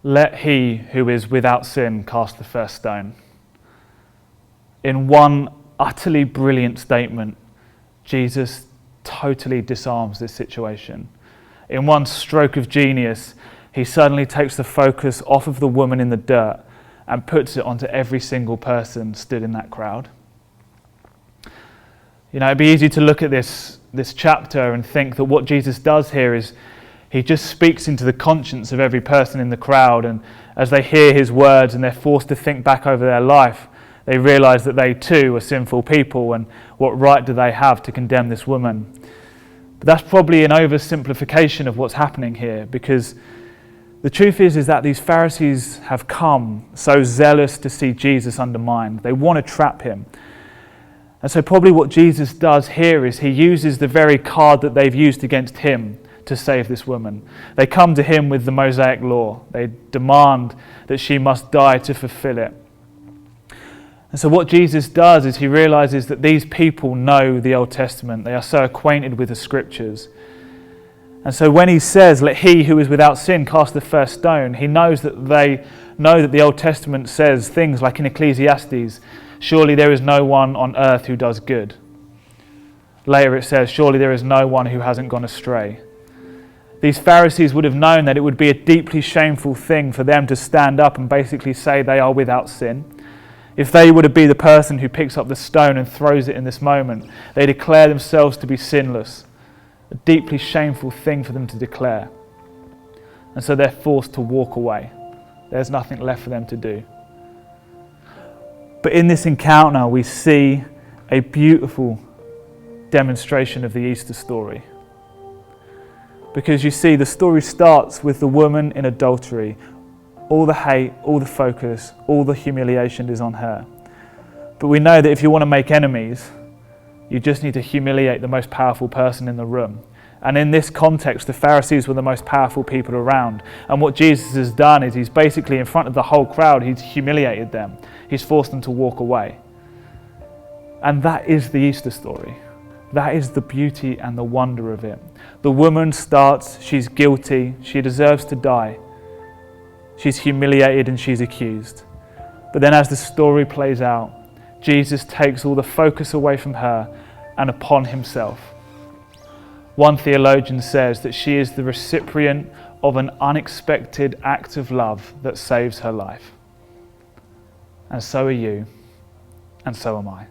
"Let he who is without sin cast the first stone." In one utterly brilliant statement, Jesus totally disarms this situation. In one stroke of genius, he suddenly takes the focus off of the woman in the dirt and puts it onto every single person stood in that crowd. You know, it'd be easy to look at this chapter and think that what Jesus does here is he just speaks into the conscience of every person in the crowd, and as they hear his words and they're forced to think back over their life, they realise that they too are sinful people, and what right do they have to condemn this woman? But that's probably an oversimplification of what's happening here, because the truth is that these Pharisees have come so zealous to see Jesus undermined. They want to trap him. And so probably what Jesus does here is he uses the very card that they've used against him to save this woman. They come to him with the Mosaic law. They demand that she must die to fulfill it. And so what Jesus does is he realizes that these people know the Old Testament. They are so acquainted with the scriptures. And so when he says, "Let he who is without sin cast the first stone," he knows that they know that the Old Testament says things like in Ecclesiastes, "Surely there is no one on earth who does good." Later it says, "Surely there is no one who hasn't gone astray." These Pharisees would have known that it would be a deeply shameful thing for them to stand up and basically say they are without sin. If they were to be the person who picks up the stone and throws it in this moment, they declare themselves to be sinless. A deeply shameful thing for them to declare. And so they're forced to walk away. There's nothing left for them to do. But in this encounter, we see a beautiful demonstration of the Easter story. Because you see, the story starts with the woman in adultery. All the hate, all the focus, all the humiliation is on her. But we know that if you want to make enemies, you just need to humiliate the most powerful person in the room. And in this context, the Pharisees were the most powerful people around. And what Jesus has done is he's basically, in front of the whole crowd, he's humiliated them. He's forced them to walk away. And that is the Easter story. That is the beauty and the wonder of it. The woman starts, she's guilty, she deserves to die. She's humiliated and she's accused. But then as the story plays out, Jesus takes all the focus away from her and upon himself. One theologian says that she is the recipient of an unexpected act of love that saves her life. And so are you, and so am I.